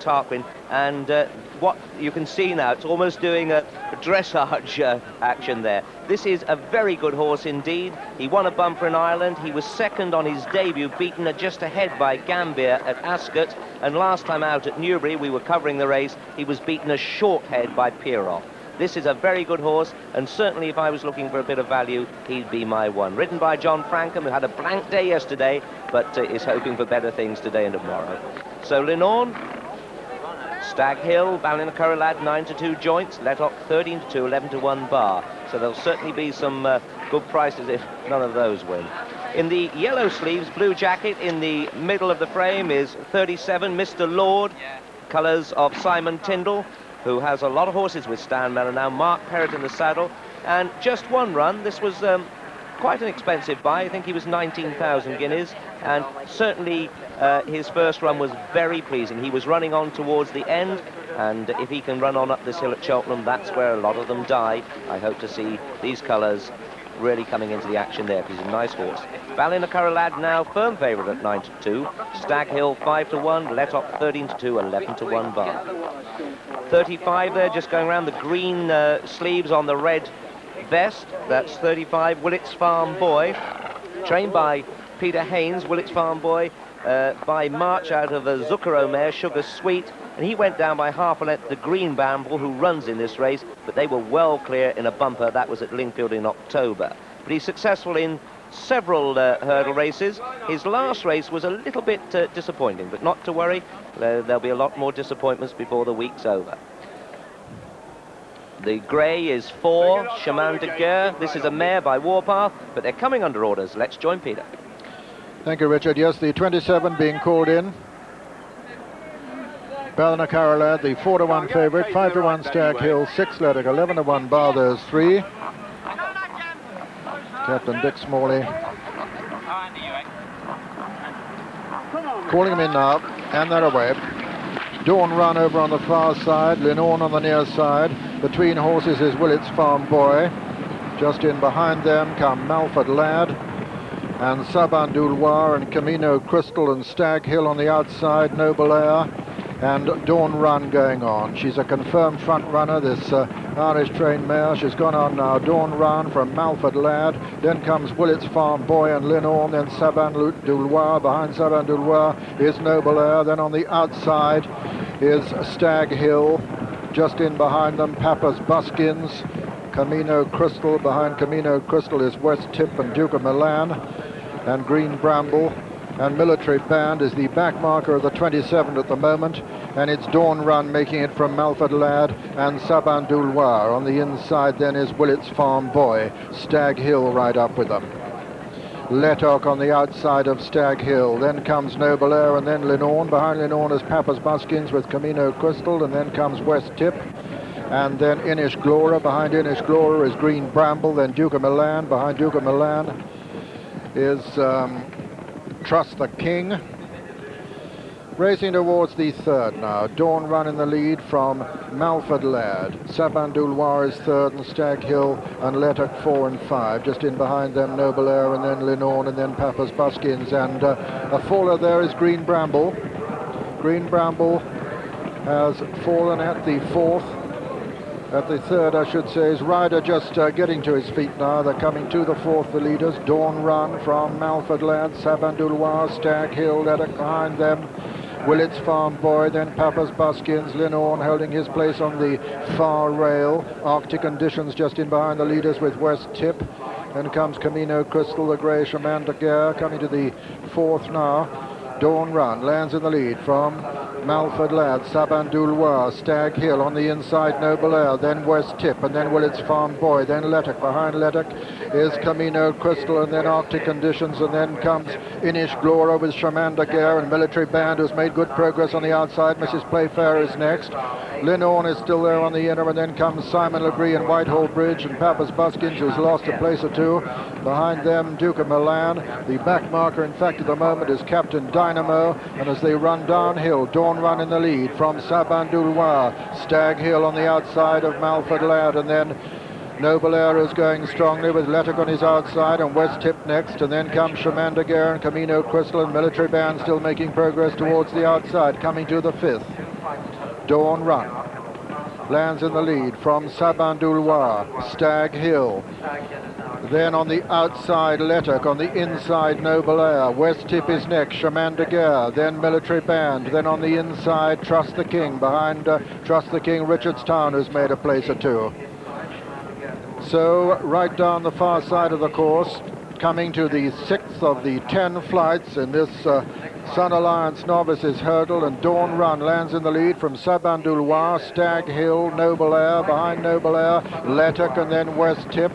Tarquin, and what you can see now, it's almost doing a dressage action there. This is a very good horse indeed. He won a bumper in Ireland. He was second on his debut, beaten just ahead by Gambier at Ascot, and last time out at Newbury, we were covering the race, he was beaten a short head by Pieroff. This is a very good horse, and certainly if I was looking for a bit of value, he'd be my one. Ridden by John Frankham, who had a blank day yesterday, but is hoping for better things today and tomorrow. So Linorn, Stag Hill, Ballinacurralad 9-2 joints, Lettock 13-2, 11-1 bar. So there'll certainly be some good prices if none of those win. In the yellow sleeves, blue jacket, in the middle of the frame is 37, Mr. Lord, colours of Simon Tyndall, who has a lot of horses with Stan Mellor now. Mark Perrott in the saddle, and just one run. This was quite an expensive buy. I think he was 19,000 guineas, and certainly his first run was very pleasing. He was running on towards the end, and if he can run on up this hill at Cheltenham, that's where a lot of them die. I hope to see these colours really coming into the action there, because he's a nice horse. Ballinacurralad now firm favourite at 9-2. Stag Hill 5-1, Lettock 13-2, 11-1 bar. 35 there, just going around the green sleeves on the red vest. That's 35, Willits Farm Boy, trained by Peter Haynes. Willits Farm Boy by March out of a Zucchero mare, Sugar Sweet, and he went down by half a length to Green Bramble, who runs in this race, but they were well clear in a bumper. That was at Lingfield in October. But he's successful in several hurdle races. His last race was a little bit disappointing, but not to worry. There'll be a lot more disappointments before the week's over. The grey is 4, Chemin de Guerre. This is a mare by Warpath, but they're coming under orders. Let's join Peter. Thank you, Richard. Yes, the 27 being called in. Ballinacurralad, the 4-1 favourite, 5-1 Stag Hill, 6 Lettock, 11-1 bar, those 3. Captain Dick Smalley calling him in now, and they're away. Dawn Run over on the far side, Linorn on the near side. Between horses is Willits Farm Boy. Just in behind them come Malford Lad and Sabin Loir and Camino Crystal, and Stag Hill on the outside, Noble Air and Dawn Run going on. She's a confirmed front runner, this Irish trained mare. She's gone on now. Dawn Run from Malford Lad, then comes Willits Farm Boy and Linorn, then Sabin Loir. Behind Sabin Loir is Noble Air. Then on the outside is Stag Hill. Just in behind them, Papa's Buskins, Camino Crystal. Behind Camino Crystal is West Tip and Duke of Milan, and Green Bramble. And Military Band is the back marker of the 27 at the moment, and it's Dawn Run making it from Malford Lad and Sabin Loir. On the inside then is Willits Farm Boy. Stag Hill right up with them. Lettock on the outside of Stag Hill. Then comes Noble Air and then Linorn. Behind Linorn is Papa's Buskins with Camino Crystal, and then comes West Tip. And then Inish Glora. Behind Inish Glora is Green Bramble, then Duke of Milan. Behind Duke of Milan is Trust the King. Racing towards the third now. Dawn Run in the lead from Malford Lad. Sabin Loir is third, and Stag Hill and Lettock 4 and 5. Just in behind them, Noble Air and then Linorn and then Papa's Buskins. And a faller there is Green Bramble. Green Bramble has fallen at the fourth. At the third, I should say, is Ryder just getting to his feet now. They're coming to the fourth, the leaders. Dawn Run from Malford Lad, Sabin Loir, Stag Hill, Lettock behind them. Willits Farm Boy, then Papa's Buskins, Linorn holding his place on the far rail. Arctic Conditions just in behind the leaders with West Tip. Then comes Camino Crystal, the grey Chemin de Guerre, coming to the fourth now. Dawn Run lands in the lead from Malford Lad, Sabin Loir, Stag Hill on the inside, Noble Air, then West Tip, and then Willits Farm Boy, then Lettock. Behind Lettock is Camino Crystal, and then Arctic Conditions, and then comes Inish Glora with Chemin de Guerre and Military Band, who's made good progress on the outside. Mrs. Playfair is next. Linorn is still there on the inner, and then comes Simon Legree and Whitehall Bridge, and Papa's Buskins, who's lost a place or two. Behind them, Duke of Milan. The back marker, in fact, at the moment is Captain Dynamo, and as they run downhill, Dawn Run in the lead from Sabin Loir. Stag Hill on the outside of Malford Lad, and then Noble Air is going strongly with Lettock on his outside and West Tip next, and then comes Chemin de Guerre and Camino Crystal, and Military Band still making progress towards the outside, coming to the fifth. Dawn Run lands in the lead from Sabin du Loir, Stag Hill. Then on the outside, Letuc. On the inside, Noble Air. West Tip is next, Chemin de Guerre. Then Military Band. Then on the inside, Trust the King. Behind Trust the King, Richardstown, who's made a place or two. So right down the far side of the course, coming to the 6th of the 10 flights in this Sun Alliance Novices Hurdle, and Dawn Run lands in the lead from Sabin du Loir, Stag Hill, Noble Air. Behind Noble Air, Letuc, and then West Tip.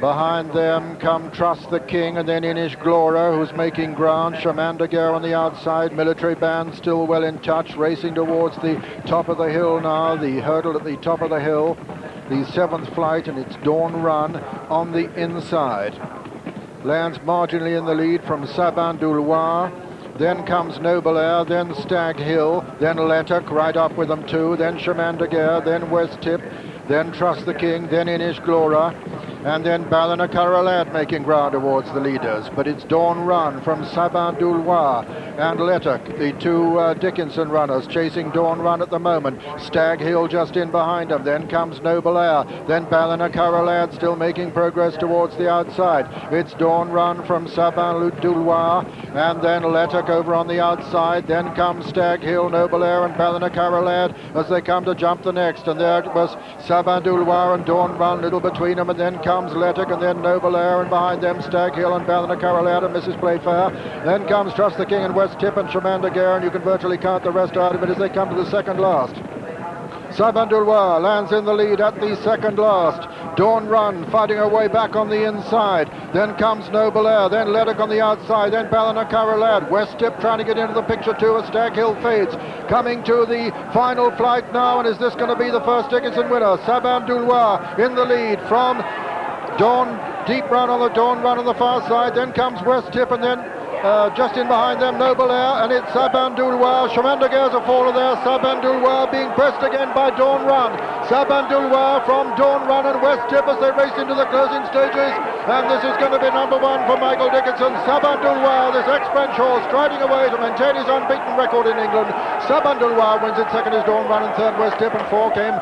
Behind them come Trust the King, and then Inish Glora, who's making ground. Chemin de Guerre on the outside. Military Band still well in touch, racing towards the top of the hill now. The hurdle at the top of the hill. The 7th flight, and it's Dawn Run on the inside. Lands marginally in the lead from Sabin du Loir. Then comes Noble Air, then Stag Hill, then Letuc right up with them too, then Chemin de Guerre, then West Tip, then Trust the King, then Inish Glora, and then Ballinacarrolad making ground towards the leaders. But it's Dawn Run from Sabin du Loir and Letuc, the two Dickinson runners, chasing Dawn Run at the moment. Stag Hill just in behind them. Then comes Noble Air. Then Ballinacarrolad still making progress towards the outside. It's Dawn Run from Sabin du Loir, and then Letuc over on the outside. Then comes Stag Hill, Noble Air, and Ballinacarrolad as they come to jump the next. And there it was Sabin du Loir and Dawn Run, little between them, and then comes Letuc, and then Noble Air, and behind them Stag Hill and Ballinacarrolad and Mrs. Playfair. Then comes Trust the King and West Tip and Chemin de Guerre, and you can virtually count the rest out of it as they come to the second last. Sabin du Loir lands in the lead at the second last. Dawn Run fighting her way back on the inside. Then comes Noble Air, then Letuc on the outside, then Ballinacarrolad. West Tip trying to get into the picture too as Stag Hill fades. Coming to the final flight now, and is this going to be the first Dickinson winner? Sabin du Loir in the lead from Deep Run on the Dawn Run on the far side. Then comes West Tip, and then just in behind them, Noble Air, and it's Sabin du Loir. Chemin de Guerre's a faller there. Sabin du Loir being pressed again by Dawn Run. Sabin du Loir from Dawn Run and West Tip as they race into the closing stages. And this is going to be number 1 for Michael Dickinson. Sabin du Loir, this ex-French horse, striding away to maintain his unbeaten record in England. Sabin du Loir wins it. Second is Dawn Run, and third West Tip, and 4 came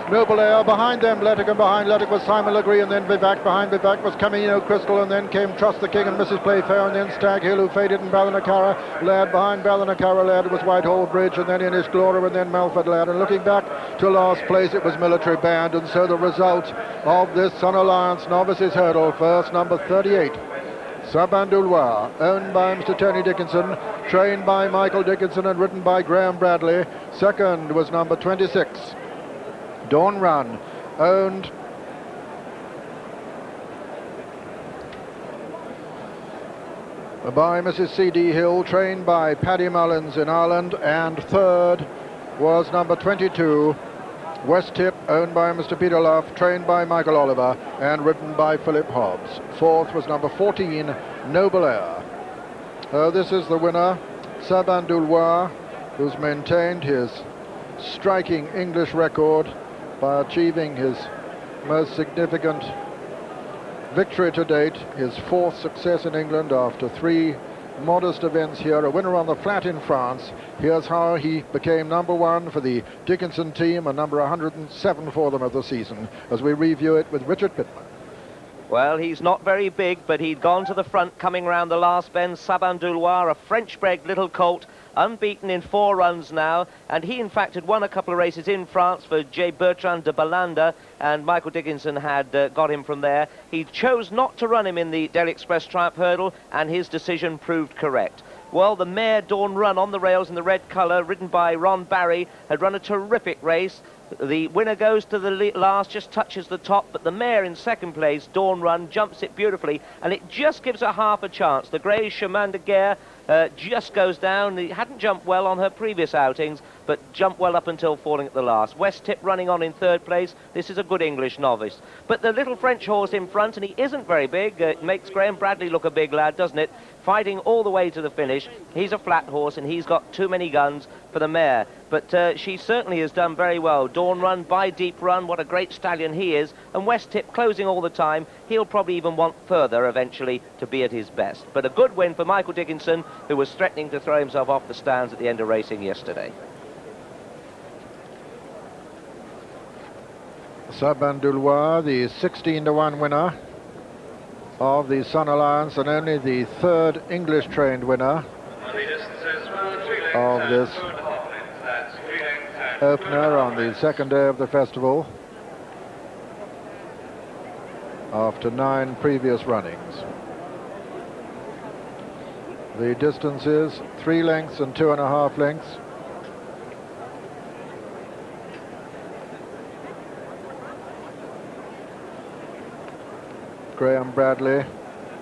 Noble Air. Behind them, Letuc, and behind Letuc was Simon Legree, and then Vivac. Behind Vivac was Camino Crystal, and then came Trust the King and Mrs. Playfair, and then Stag Hill, who faded, and Ballinacarrolad. Behind Ballinacarrolad was Whitehall Bridge, and then Inish Glora, and then Melford Lad. And looking back to last place, it was Military Band. And so the result of this Sun Alliance Novices Hurdle, first number 38. Sabin du Loir, owned by Mr. Tony Dickinson, trained by Michael Dickinson, and ridden by Graham Bradley. Second was number 26. Dawn Run, owned by Mrs. C.D. Hill, trained by Paddy Mullins in Ireland, and third was number 22, West Tip, owned by Mr. Peter Luff, trained by Michael Oliver, and ridden by Philip Hobbs. Fourth was number 14, Noble Air. This is the winner, Sabin du Loir, who's maintained his striking English record by achieving his most significant victory to date, his 4th success in England after 3 modest events here, a winner on the flat in France. Here's how he became number 1 for the Dickinson team and number 107 for them of the season, as we review it with Richard Pittman. Well, he's not very big, but he'd gone to the front coming round the last bend. Sabin du Loir, a French-bred little colt, unbeaten in 4 runs now, and he in fact had won a couple of races in France for J. Bertrand de Balanda, and Michael Dickinson had got him from there. He chose not to run him in the Daily Express Triumph Hurdle, and his decision proved correct. Well, the mare Dawn Run on the rails in the red colour, ridden by Ron Barry, had run a terrific race. The winner goes to the last, just touches the top, but the mare in second place, Dawn Run, jumps it beautifully, and it just gives her half a chance. The grey Chemin de Guerre just goes down. He hadn't jumped well on her previous outings, but jumped well up until falling at the last. West Tip running on in third place. This is a good English novice. But the little French horse in front, and he isn't very big, makes Graham Bradley look a big lad, doesn't it? Fighting all the way to the finish. He's a flat horse, and he's got too many guns for the mare. But she certainly has done very well. Dawn Run by Deep Run, what a great stallion he is. And West Tip closing all the time. He'll probably even want further eventually to be at his best. But a good win for Michael Dickinson, who was threatening to throw himself off the stands at the end of racing yesterday. Sabin, the 16-to-1 winner of the Sun Alliance, and only the third English-trained winner of this opener on the second day of the festival after 9 previous runnings. The distance is 3 lengths and 2.5 lengths. Graham Bradley,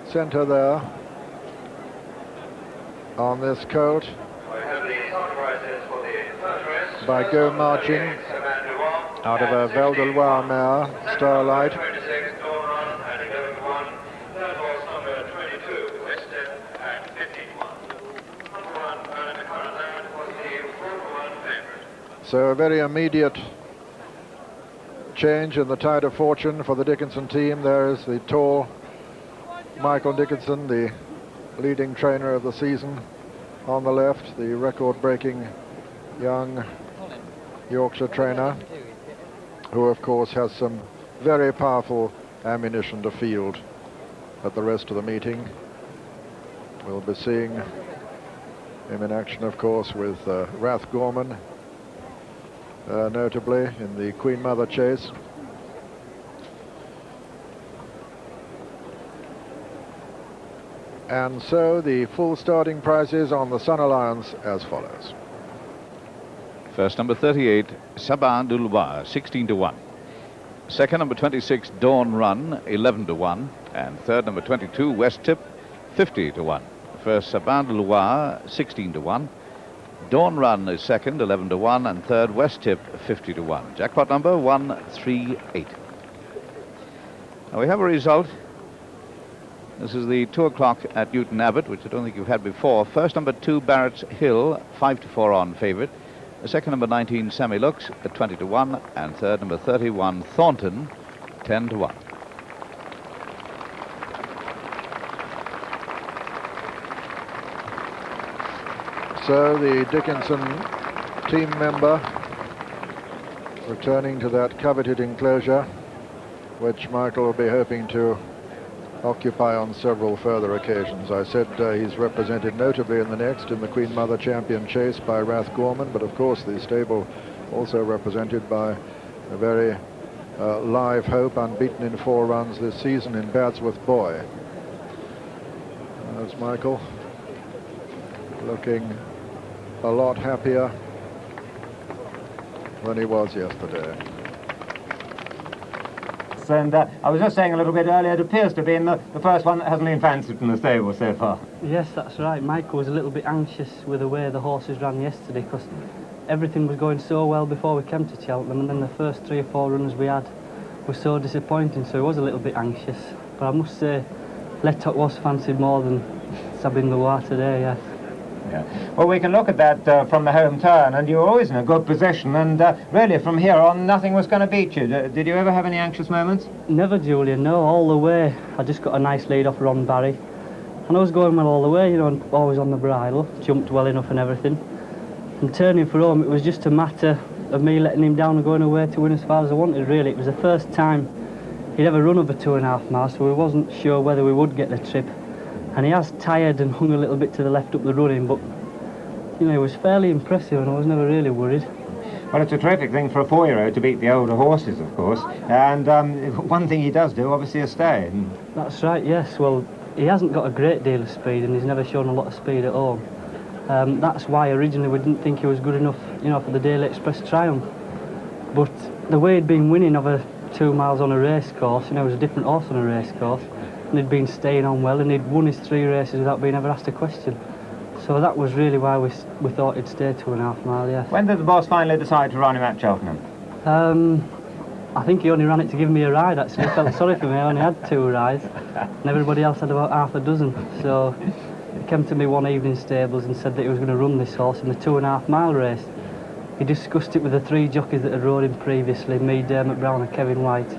centre there on this colt by Go Marching out of a Val de Loir mare, Starlight. So a very immediate change in the tide of fortune for the Dickinson team. There is the tall Michael Dickinson, the leading trainer of the season, on the left, the record-breaking young Yorkshire trainer, who of course has some very powerful ammunition to field at the rest of the meeting. We'll be seeing him in action, of course, with Rath Gorman, notably in the Queen Mother chase. And so the full starting prices on the Sun Alliance as follows. First, number 38, Sabin, 16-to-1. Second, number 26, Dawn Run, 11-to-1. And third, number 22, West Tip, 50-to-1. First, Sabin, 16-to-1. Dawn Run is second, 11-to-1, and third, West Tip, 50-to-1. Jackpot number 138. Now we have a result. This is the 2 o'clock at Newton Abbot, which I don't think you've had before. First, number 2, Barrett's Hill, 5-to-4 on favourite. The second, number 19, Sammy Looks, at 20-to-1, and third, number 31, Thornton, 10-to-1. So the Dickinson team member returning to that coveted enclosure, which Michael will be hoping to occupy on several further occasions. I said he's represented notably in the next, in the Queen Mother Champion chase, by Rath Gorman, but of course the stable also represented by a very live hope, unbeaten in 4 runs this season, in Badsworth Boy. There's Michael, looking a lot happier than he was yesterday. And I was just saying a little bit earlier, it appears to be the first one that hasn't been fancied in the stable so far. Yes, that's right. Michael was a little bit anxious with the way the horses ran yesterday, because everything was going so well before we came to Cheltenham, and then the first 3 or 4 runs we had were so disappointing, so he was a little bit anxious. But I must say, Letot was fancied more than Sabin Loir today, yes. Yeah. Well, we can look at that from the home turn, and you were always in a good position, and really from here on nothing was going to beat you. Did you ever have any anxious moments? Never, Julian, no, all the way. I just got a nice lead off Ron Barry, and I was going well all the way, you know, and always on the bridle, jumped well enough and everything. And turning for home, it was just a matter of me letting him down and going away to win as far as I wanted, really. It was the first time he'd ever run over 2.5 miles, so we wasn't sure whether we would get the trip. And he has tired and hung a little bit to the left up the running, but you know, he was fairly impressive, and I was never really worried. Well, it's a terrific thing for a 4-year-old to beat the older horses, of course. And one thing he does do, obviously, is stay. That's right, yes. Well, he hasn't got a great deal of speed, and he's never shown a lot of speed at home. That's why originally we didn't think he was good enough, you know, for the Daily Express Triumph. But the way he'd been winning over 2 miles on a race course, you know, he was a different horse on a race course, and he'd been staying on well, and he'd won his 3 races without being ever asked a question. So that was really why we thought he'd stay 2.5 miles, yeah. When did the boss finally decide to run him at Cheltenham? I think he only ran it to give me a ride, actually. He felt sorry for me. I only had 2 rides, and everybody else had about half a dozen. So he came to me one evening stables and said that he was going to run this horse in the 2.5 mile race. He discussed it with the 3 jockeys that had rode him previously, me, Dermot Brown and Kevin White.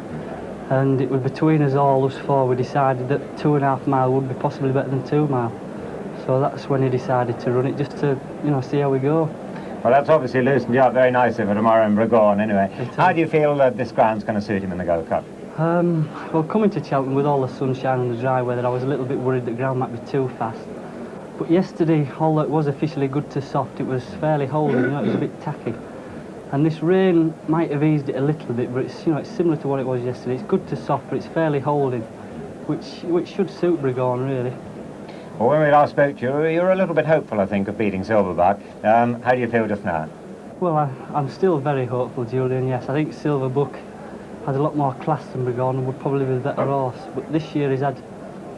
And it was between us all, us 4, we decided that 2.5 mile would be possibly better than 2 mile. So that's when he decided to run it, just to, you know, see how we go. Well, that's obviously loosened you up very nicely for tomorrow in Bregon, anyway. How do you feel that this ground's going to suit him in the Gold Cup? Well, coming to Cheltenham with all the sunshine and the dry weather, I was a little bit worried the ground might be too fast. But yesterday, although it was officially good to soft, it was fairly holding, it was a bit tacky. And this rain might have eased it a little bit, but it's, it's similar to what it was yesterday. It's good to soft, but it's fairly holding, which should suit Bregon, really. Well, when we last spoke to you, you were a little bit hopeful, I think, of beating Silverbuck. How do you feel just now? Well, I'm still very hopeful, Julian, yes. I think Silverbuck had a lot more class than Bregon and would probably be the better horse. But this year he's had,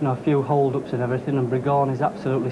a few hold-ups and everything, and Bregon is absolutely